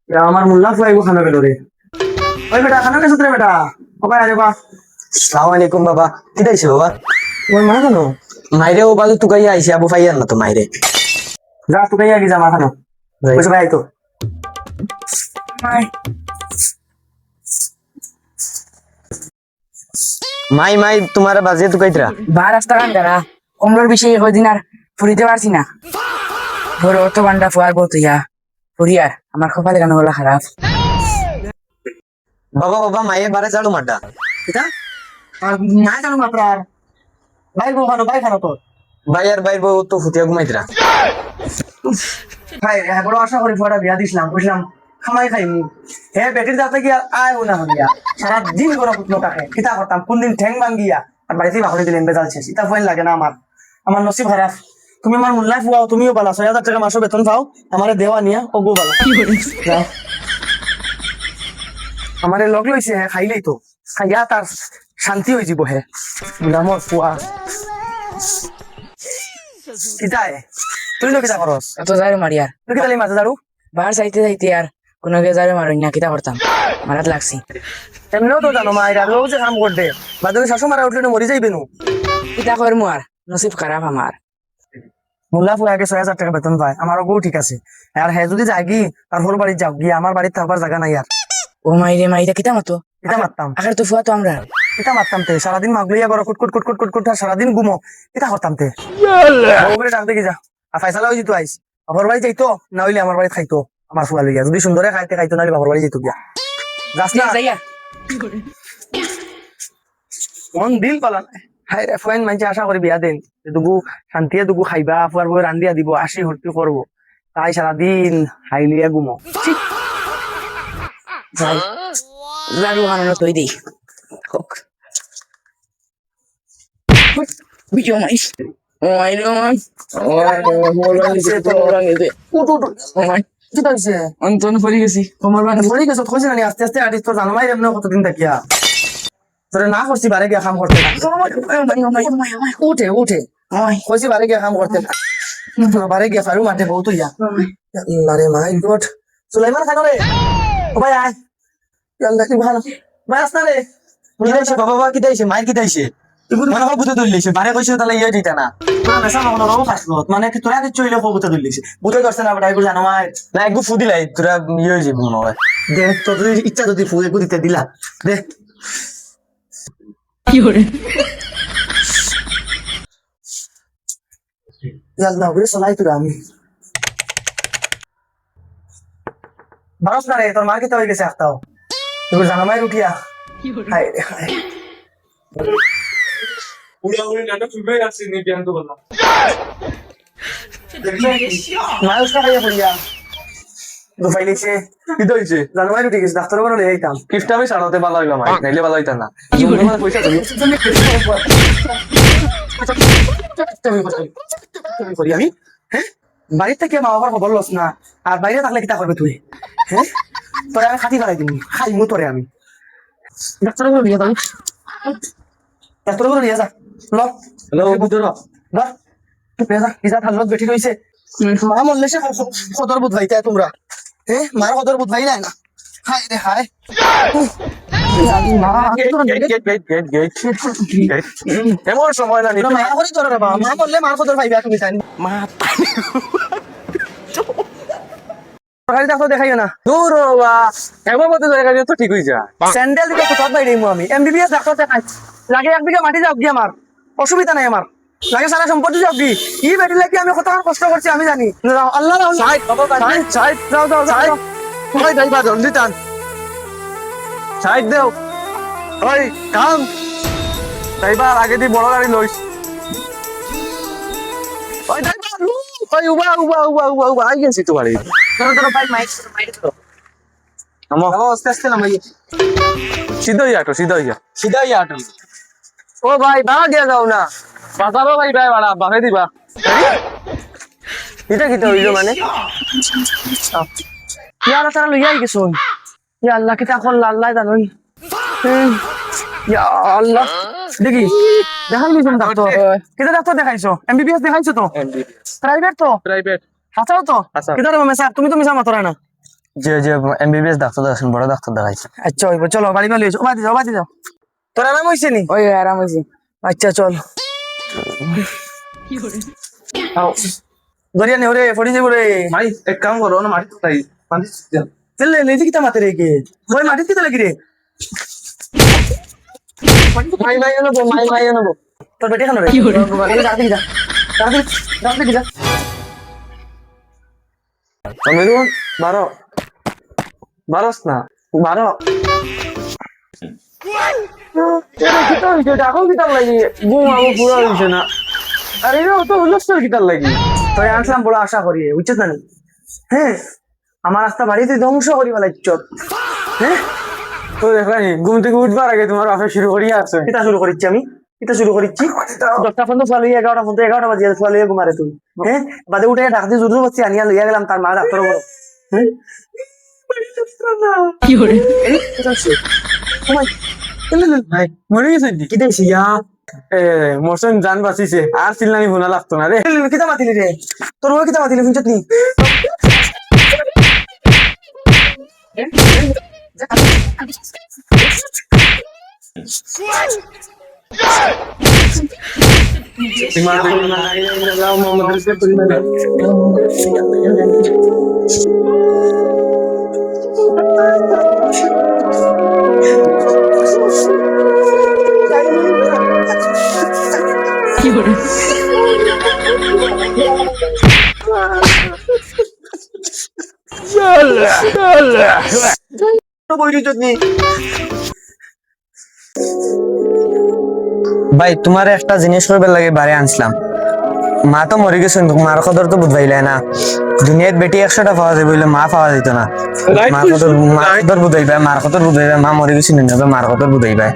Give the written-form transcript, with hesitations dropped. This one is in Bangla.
আমার মুল্লা ফুয়াইবো খানা গেল রে। ওই বেটা খানা গেছো রে বেটা। ও ভাই আরে বা। আসসালামু আলাইকুম বাবা কি দাইছে বাবা ওই মা কেন? মাইরে ও বালু তুকাইয়া আইছে আবু ফাইয়ার না তো মাইরে যা তুই আগে যা মা খানো। বসে ভাই তো। মাই মাই তোমার বাজে তুকাইতরা বা রাস্তা কান যারা কমলোর বিষয়ে কদিন আর ফুরিতে পারছি না। বড় অত বান্ডা ফুয়ার বউ তুইয়া ফুরিয়ার আমার কপালে কেন বলা খারাপ। বাবা বাবা মাইয়ে বারে চালু মাড্ডা এটা আর না জানো মাত্র আর ভাই বউ খানো ভাই খানো তো। ভাই আর ভাই বউ তো ফুটিয়া ঘুমাইতরা ভাই বড় আশা করি ফুয়াটা বিয়া দিছিলাম বুঝলাম খামাই খাইমু হে বেটির যাতে গিয়া আয় না হইয়া সারা দিন করে পুতলো তাকে কিতা করতাম কোন দিন ঠ্যাং ভাঙ্গিয়া আর বাড়িতেই বাহরে দিলেন বেজাল শেষ ইতা ফাইন লাগে না আমার আমার নসিব খারাপ তুমি আমার মুল্লাই ফুয়াও তুমিও বালা ৬,০০০ টাকা মাসে বেতন পাও আমারে দেওয়া নিয়া ওগো বালা যাও। আমারে লগ লইছে হে খাইলেই তো খাইয়া তার শান্তি হয়ে যাব হে নামর ফুয়া কিতায় তুই লো কিতা করস অত যারে মারিয়ার তুই কিতা লাই মাঝে দাঁড়ু বাহার চাইতে চাইতে আর কোনো যারে মারুন না কিতা করতাম মারাত লাগছি। এমনিও তো জানো মা এরা রোজ যে কাম করতে বাদে শাশু মারা উঠলে মরি যাইবে নু কিতা করমু আর নসিব খারাপ আমার। মোল্লা ফুয়াকে ৬,০০০ টাকা বেতন পায় আমার বউ ঠিক আছে আর হ্যাঁ যদি যাই কি তার হোর বাড়ি যাও গিয়ে আমার বাড়িতে থাকবার জায়গা নাই আর ও মাইরে মাইরা কিতা মতো এটা মারতাম আগে তো ফুয়া তো আমরা এটা মারতাম তে সারাদিন মাগলিয়া করো কুট কুট কুট কুট কুট কুট আর সারাদিন ঘুমো এটা করতাম তে বউ করে ডাক দেখি যা আর ফাইসালা হয়ে যেত আইস বাবার বাড়ি যাইতো না হইলে আমার বাড়ি খাইতো আমার ফুয়া লইয়া যদি সুন্দরে খাইতে খাইতো নাহলে বাবার বাড়ি যেত গিয়া যাস না যাইয়া মন দিল পালা হাই রে ফুয়াইন মানছে আশা করি বিয়া দেন দুগু শান্তিয়ে দুগু খাইবা ফুয়ার বউ রান্দিয়া দিব আসি হরতি করবো তাই সারাদিন হাইলিয়া ঘুমো যাই জারু হানো তৈ দেই হোক বিজো মাইস ও মাইরে মাই ও মোলা নিচে তো রঙে দে উঠ উঠ ও মাই কি হইছে অন্তন পড়ে গেছি তোমার মানে পড়ে গেছো কইছি না আস্তে আস্তে আর্টিস্ট তো জানমাই এমন কতদিন থাকিয়া তোরে না করছি বারে গিয়া কাম করতে না উঠে উঠে কইছি বারে গিয়া কাম করতে না বারে গিয়া ফারু মাঠে বহুত ইয়া আরে মাই গড সুলাইমান খান রে ও ভাই আয় আল্লাহ কি ভালো ভাই আসনা রে কি দাইছে বাবা বাবা কি দাইছে মাইর কি দাইছে মনে হয় বুতে ধরলিছে বারে কইছে তাহলে ইয়ে দিতা না না মেসা মামলা রও খাসলো মানে কি তোরা কিছু হইলে বুতে ধরলিছে বুতে করছে না বড়াই গুলো জানমাই না একটু ফুদিলাই তোরা ইয়ে হয়ে যাবি মনে হয় দে তো যদি ইচ্ছা যদি ফুয়ে দিতে দিলা দে কি করে আল্লাহ ওরে সলাই তোরা আমি বারস না রে তোর মার কিতা হয়ে গেছে একটাও তুই জানমাই উঠিয়া হায় রে হায় মানুষ না খাইয়া পড়িয়া দুপাই লিখছে কি দইছে জানমাই উঠে গেছে ডাক্তার বলে লই আইতাম কিফটা আমি সারাতে ভালো হইলাম নাইলে ভালো হইতা না পয়সা করি আমি হ্যাঁ বাড়ির থেকে মা বাবার খবর লস না আর বাইরে থাকলে কিতা করবে তুই হ্যাঁ তোরে আমি খাতি ফেলাই দিবি খাইমু তোরে আমি ডাক্তার বলে নিয়ে যাও ডাক্তার বলে নিয়ে যা ল হ্যালো বুঝো ধর পেজা পিজা থালত বেঠি রইছে মা মরলে সে কদর বুধ ভাইতে তোমরা হ্যাঁ মার কদর বুধ ভাই না হায় রে হায় এমন সময় না মা করে তোর রে মা মরলে মার কদর ভাইবা তুমি জানি মা সরকারি ডাক্তার দেখাইও না দূর বাবা একবার মতো জায়গা দিয়ে তো ঠিক হয়ে যায় স্যান্ডেল দিকে কোথাও বাইরে আমি এমবিবিএস ডাক্তার দেখাই লাগে এক বিঘা মাটি যাও গিয়ে আমার অসুবিধা নাই আমার লাগে সারা সম্পত্তি যাও কি ই বেটি লাগি আমি কত কষ্ট করছি আমি জানি যাও, আল্লাহ রাহুল সাইড বাবা সাইড সাইড যাও যাও যাও যাও। ওই যাইবা জলদি টান সাইড দেও ওই কাম যাইবার আগে দি বড় গাড়ি লইস ওই যাইবা ওই উবা উবা উবা উবা উবা আই গেছি তো বাড়ি ধরো ধরো ভাই মাইক মাইক ধরো আমো আস্তে আস্তে নামাই সিধা ইয়া তো সিধা ইয়া তো ও ভাই বাড়া দিয়ে যাও না বাজারো ভাই ভাই বাড়া বাহে দিবা এটা কি তো হইলো মানে ইয়ার তারা লইয়াই গেছুন ইয়া আল্লাহ কিতা করল আল্লাহ জানুন ইয়া আল্লাহ দেখি দেখাই নিছুন ডাক্তার কিতা ডাক্তার দেখাইছো এমবিবিএস দেখাইছো তো প্রাইভেট তো প্রাইভেট হাসাও তো হাসাও। কিতা রে মেসা তুমি তো মিছা মাতরা না যে এমবিবিএস ডাক্তার দেখাইছেন, বড় ডাক্তার দেখাইছেন। আচ্ছা হইব, চলো বাড়ি গেলে বাদি যাও। তোর আরাম হয়েছে নি? ওই আরাম হয়েছে। আচ্ছা চল। দরিয়া নে ওরে ফড়ি যাবো রে। ভাই এক কাম করো না, মাটি তাই পানি দাও। চলে লেজি কিতা মাতে রে কে ওই মাটি কিতা লাগি রে? মাই নেবো। তোর বেটে খানো রে রাতে যা রাতে যা। মেরুন 12 না 12। কিতা হইছে ডাকো কিতার লাগি ঘুম আবো পুরা হইছে না। আরে রে তো হুলস্থুল কিতার লাগি? তোর আনসাম বড় আশা করি বুঝছিস না? হ্যাঁ আমার রাস্তা বাড়িতে ধ্বংস করি বলা চোর। হ্যাঁ তো দেখানি ঘুম থেকে উঠবার আগে তোমার বাপে শুরু করিয়া আছে। কিতা শুরু করিচ্ছি আমি? কিতা শুরু করিচ্ছি? 10টা পর্যন্ত ফল 11টা বাজিয়ে ফল ঘুমারে তুই। হ্যাঁ বাদে উঠে ডাক দিয়ে জরুর বসছি আনিয়া লইয়া গেলাম তার মা ডাক্তার বড়। হ্যাঁ কি করে? ভাই মরে গেছে দি কি দেখছি ইয়া মোরসন জান বাঁচিছে আর চিল্লানি ভুনা লাগতো না রে। কিতা মাতিলি রে? তোর বউ কিতা মাতিলি শুনছত নি? কি করে? ভাই তোমার একটা জিনিস করবার লাগে বাড়ি আনছিলাম। মা তো মরে গেছে, মার কদর তো বুঝবাইলে না। দুনিয়াত বেটি 100টা পাওয়া যায় বলে মা পাওয়া যেত না। মার কদর বুঝাইবা, মার কদর বুঝাইবা। মা মরে গেছে না, মার কদর বুঝাইবা।